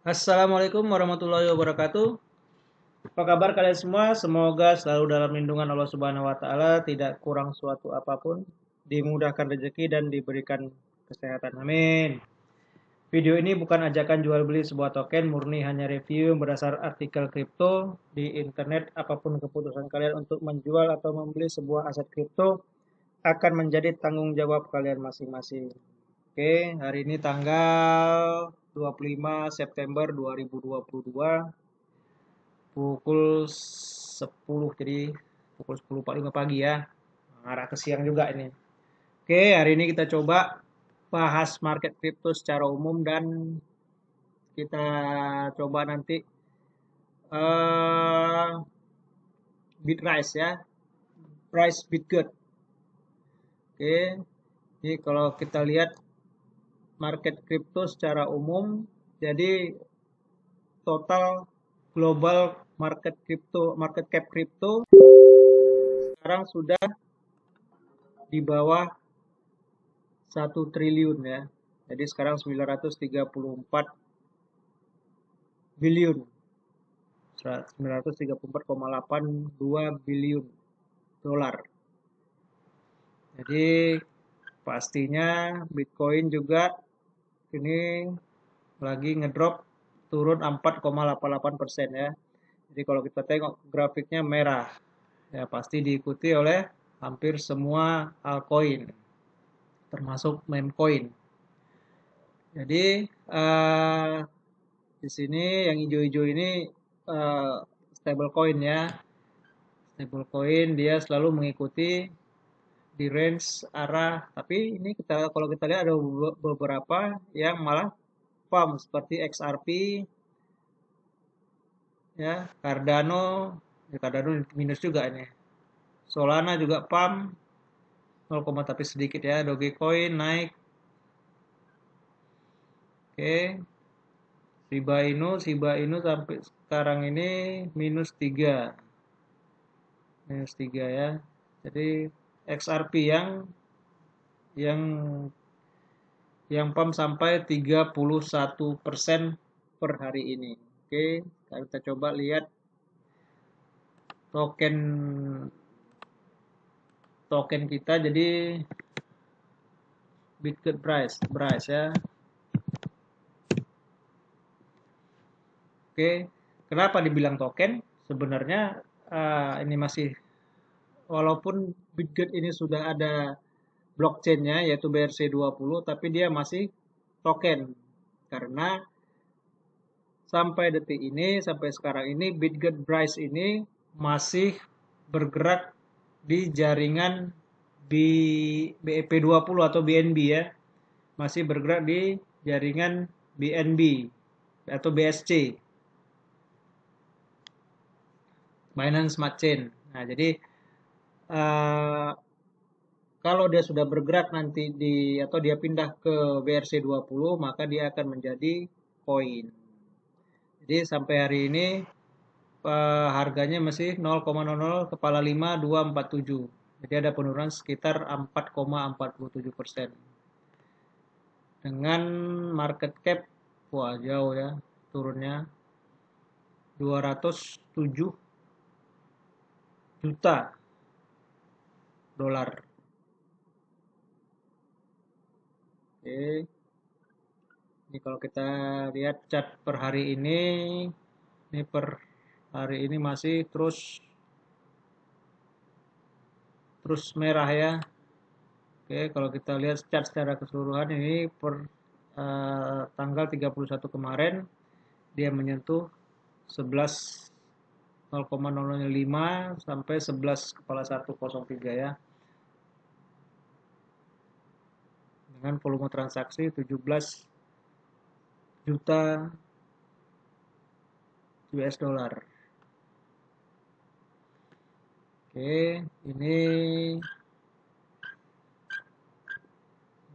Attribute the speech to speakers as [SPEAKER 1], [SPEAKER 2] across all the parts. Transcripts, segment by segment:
[SPEAKER 1] Assalamualaikum warahmatullahi wabarakatuh. Apa kabar kalian semua? Semoga selalu dalam lindungan Allah Subhanahu wa taala, tidak kurang suatu apapun, dimudahkan rezeki dan diberikan kesehatan. Amin. Video ini bukan ajakan jual beli sebuah token, murni hanya review berdasar artikel kripto di internet. Apapun keputusan kalian untuk menjual atau membeli sebuah aset kripto akan menjadi tanggung jawab kalian masing-masing. Oke, hari ini tanggal 25 September 2022 pukul 10, jadi pukul 10.45 pagi ya. Arah ke siang juga ini. Oke, hari ini kita coba bahas market crypto secara umum dan kita coba nanti eh Bitrise ya, price Bitget. Oke, jadi kalau kita lihat market crypto secara umum, jadi total global market cap crypto sekarang sudah di bawah 1 triliun ya. Jadi sekarang 934 billion. 934,82 billion dolar. Jadi pastinya Bitcoin juga ini lagi ngedrop, turun 4,88% ya. Jadi kalau kita tengok grafiknya merah, ya pasti diikuti oleh hampir semua altcoin, termasuk meme coin. Jadi di sini yang hijau-hijau ini stable coin ya. Stable coin dia selalu mengikuti di range arah, tapi ini kalau kita lihat ada beberapa yang malah pump seperti XRP ya, Cardano, ya Cardano minus juga ini. Solana juga pump 0, tapi sedikit ya. Dogecoin naik. Oke. Shiba Inu sampai sekarang ini -3. -3 ya. Jadi XRP yang pump sampai 31% per hari ini. Oke, kita coba lihat token kita. Jadi Bitget price ya. Oke, kenapa dibilang token? Sebenarnya ini masih, walaupun Bitget ini sudah ada blockchain-nya yaitu BRC20, tapi dia masih token karena sampai detik ini, sampai sekarang ini Bitget Price ini masih bergerak di jaringan BEP20 atau BNB ya, masih bergerak di jaringan BNB atau BSC, Binance Smart Chain. Nah, jadi uh, kalau dia sudah bergerak nanti atau dia pindah ke BRC20, maka dia akan menjadi koin. Jadi sampai hari ini harganya masih 0,00 Jadi ada penurunan sekitar 4,47%. Dengan market cap, wah jauh ya turunnya, 207 juta dolar. Oke. Ini kalau kita lihat chart per hari ini per hari ini masih terus merah ya. Oke, kalau kita lihat chart secara keseluruhan ini per tanggal 31 kemarin dia menyentuh 0,005 sampai 11,103 ya. Dengan volume transaksi 17 juta US dollar. Oke, ini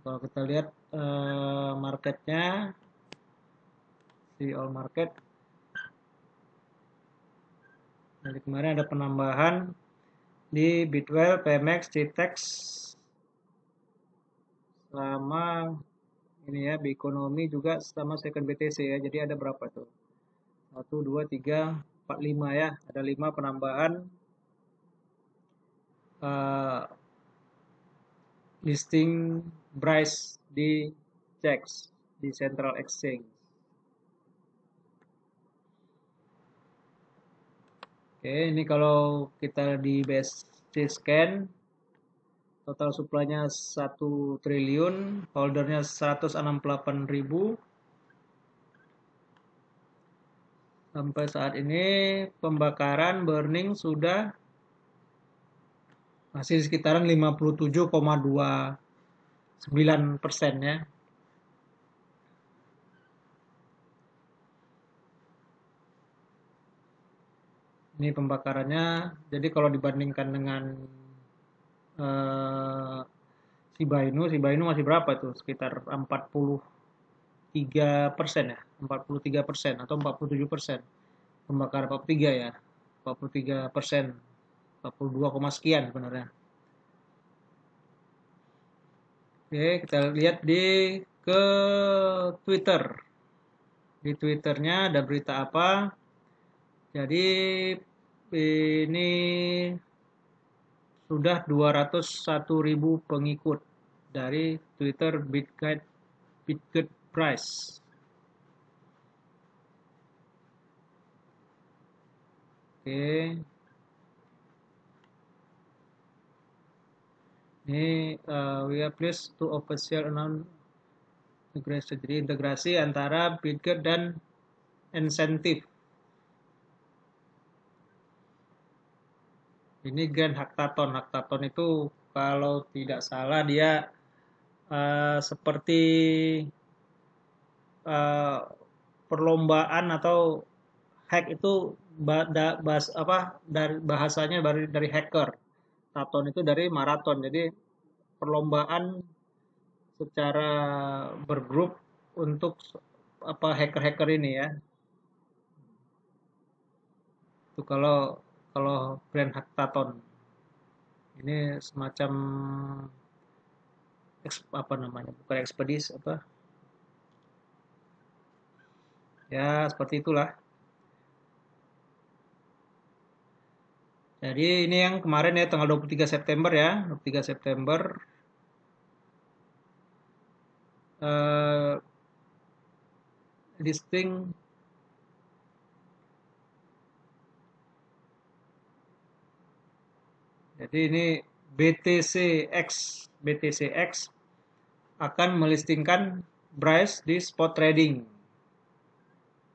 [SPEAKER 1] kalau kita lihat marketnya, si all market. Jadi kemarin ada penambahan di Bitwell, PMX, Citex selama Ini ya, Bikonomi juga sama second BTC ya. Jadi ada berapa tuh? 1, 2, 3, 4, 5 ya. Ada 5 penambahan uh, listing price di CEX, di Central Exchange. Oke, ini kalau kita di BSC scan, total supply-nya 1 triliun, holdernya 168.000. Sampai saat ini pembakaran burning sudah masih sekitaran 57,29% ya. Ini pembakarannya. Jadi kalau dibandingkan dengan eh, Shiba Inu masih berapa tuh? Sekitar 43% ya, 43% atau 47%. Pembakaran 43 ya, 43%, 42, sekian sebenarnya. Oke, kita lihat ke Twitter. Di Twitternya ada berita apa? Jadi ini sudah 201.000 pengikut dari Twitter BitGet Price. Oke. Ini we are pleased to official announce integrasi. Jadi integrasi antara BitGet dan insentif. Ini Grand Hackathon. Hackathon itu kalau tidak salah dia seperti uh, perlombaan atau hack itu dari bahasanya dari hacker. Hackathon itu dari maraton. Jadi perlombaan secara bergrup untuk apa hacker-hacker ini ya. Itu kalau kalau Grand Hackathon ini semacam apa namanya? Bukan ekspedisi apa? Ya, seperti itulah. Jadi ini yang kemarin ya tanggal 23 September ya, 23 September eh, listing jadi ini BTCX akan melistingkan Bryce di spot trading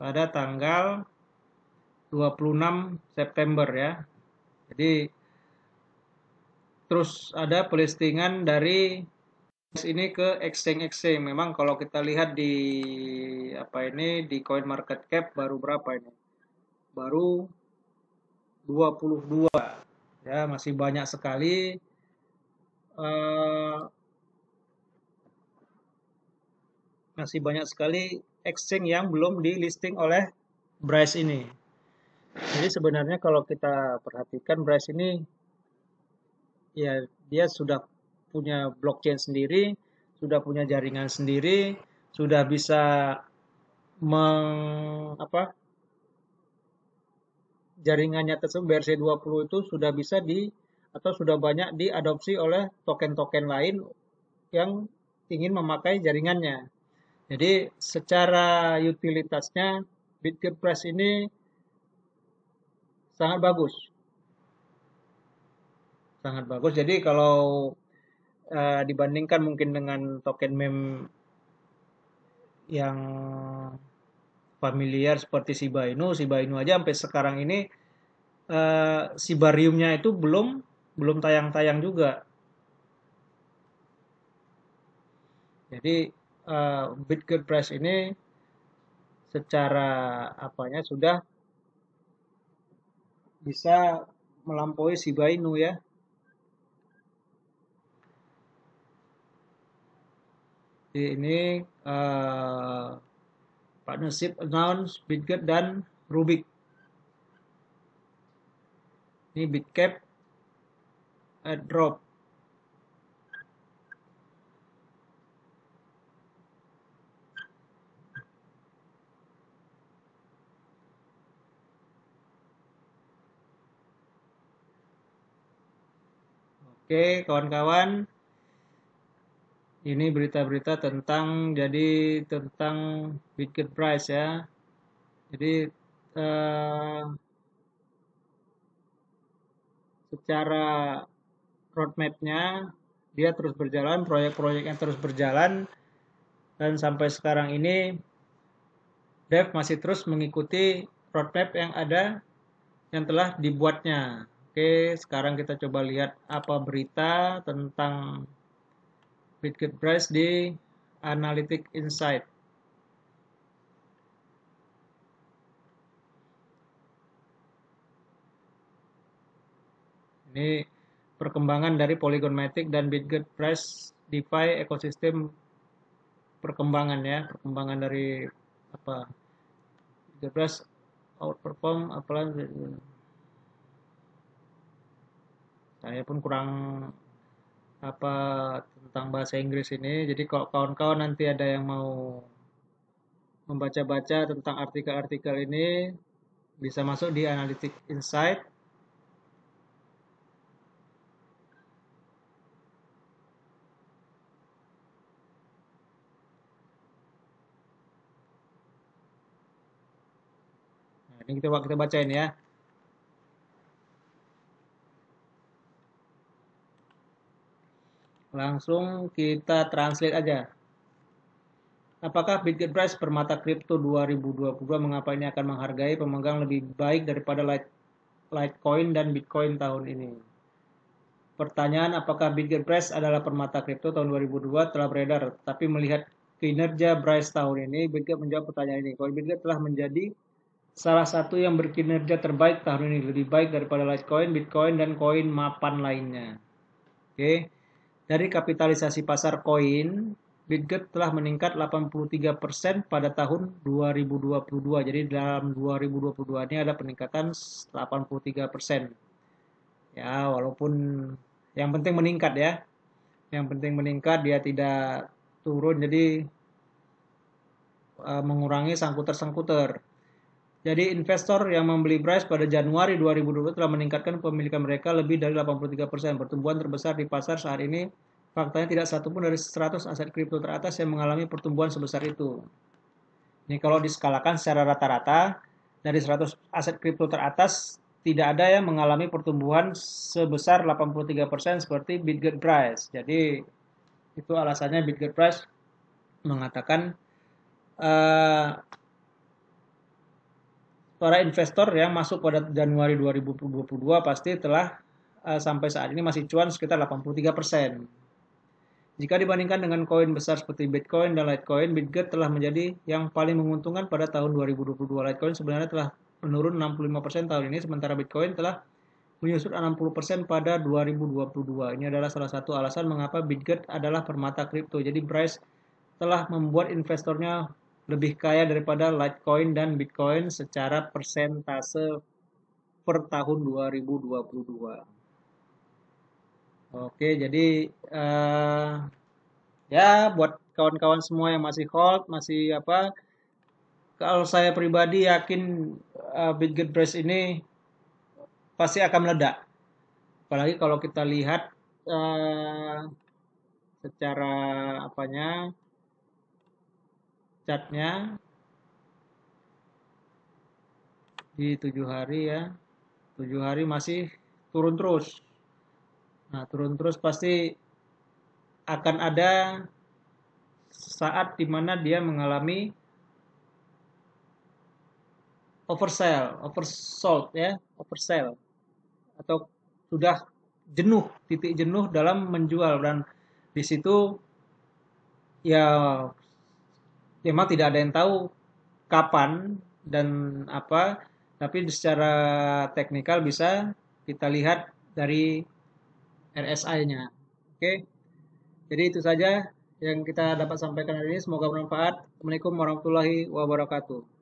[SPEAKER 1] pada tanggal 26 September ya. Jadi terus ada pelistingan dari ini ke exchange. Memang kalau kita lihat di apa ini di Coin Market Cap baru berapa ini? Baru 22. Ya, masih banyak sekali uh, exchange yang belum di listing oleh Bryce ini. Jadi sebenarnya kalau kita perhatikan Bryce ini ya dia sudah punya blockchain sendiri, sudah punya jaringan sendiri, sudah bisa jaringannya tersebut BRC20 itu sudah bisa atau sudah banyak diadopsi oleh token-token lain yang ingin memakai jaringannya. Jadi secara utilitasnya Bitget Press ini sangat bagus. Sangat bagus. Jadi kalau dibandingkan mungkin dengan token meme yang familiar seperti Shiba Inu aja sampai sekarang ini Shibariumnya itu belum tayang-tayang juga. Jadi Bitget Press ini secara apanya sudah bisa melampaui Shiba Inu ya. Jadi ini partnership announce Bitget dan Rubik. Ini Bitcap airdrop. Oke, kawan-kawan, ini berita-berita tentang Bitget Price ya. Jadi eh, secara roadmap-nya dia terus berjalan, proyek-proyeknya terus berjalan, dan sampai sekarang ini Dev masih terus mengikuti roadmap yang ada yang telah dibuatnya. Oke, sekarang kita coba lihat apa berita tentang Bitget Price di Analytic Insight. Ini perkembangan dari Polygon Matic dan Bitget Price DeFi ekosistem perkembangan ya, perkembangan dari apa? Bitget Price outperform apalagi saya pun kurang apa tentang bahasa Inggris ini. Jadi kalau kawan-kawan nanti ada yang mau membaca-baca tentang artikel-artikel ini bisa masuk di Analytic Insight. Nah, ini kita bacain ya. Langsung kita translate aja. Apakah Bitget Price permata kripto 2022 mengapa ini akan menghargai pemegang lebih baik daripada Litecoin dan Bitcoin tahun ini? Pertanyaan apakah Bitget Price adalah permata kripto tahun 2002 telah beredar, tapi melihat kinerja Price tahun ini, Bitget menjawab pertanyaan ini. Coin Bitget telah menjadi salah satu yang berkinerja terbaik tahun ini, lebih baik daripada Litecoin, Bitcoin, dan koin mapan lainnya. Oke, dari kapitalisasi pasar koin, Bitget telah meningkat 83% pada tahun 2022. Jadi dalam 2022 ini ada peningkatan 83%. Ya, walaupun yang penting meningkat ya. Yang penting meningkat, dia tidak turun, jadi mengurangi sangkuter-sangkuter. Jadi investor yang membeli Bryce pada Januari 2020 telah meningkatkan pemilikan mereka lebih dari 83%. Pertumbuhan terbesar di pasar saat ini, faktanya tidak satupun dari 100 aset kripto teratas yang mengalami pertumbuhan sebesar itu. Ini kalau diskalakan secara rata-rata, dari 100 aset kripto teratas, tidak ada yang mengalami pertumbuhan sebesar 83% seperti Bitget Price. Jadi itu alasannya Bitget Price mengatakan para investor yang masuk pada Januari 2022 pasti telah sampai saat ini masih cuan sekitar 83%. Jika dibandingkan dengan koin besar seperti Bitcoin dan Litecoin, Bitget telah menjadi yang paling menguntungkan pada tahun 2022. Litecoin sebenarnya telah menurun 65% tahun ini, sementara Bitcoin telah menyusut 60% pada 2022. Ini adalah salah satu alasan mengapa Bitget adalah permata kripto. Jadi Bryce telah membuat investornya lebih kaya daripada Litecoin dan Bitcoin secara persentase per tahun 2022. Oke, jadi ya buat kawan-kawan semua yang masih hold, masih apa, kalau saya pribadi yakin Bitget Price ini pasti akan meledak. Apalagi kalau kita lihat uh, secara apanya chartnya di 7 hari ya, 7 hari masih turun terus. Nah, turun terus pasti akan ada saat di mana dia mengalami oversold ya, oversell atau sudah jenuh, titik jenuh dalam menjual dan di situ ya memang tidak ada yang tahu kapan dan apa, tapi secara teknikal bisa kita lihat dari RSI-nya. Oke, jadi itu saja yang kita dapat sampaikan hari ini. Semoga bermanfaat. Assalamualaikum warahmatullahi wabarakatuh.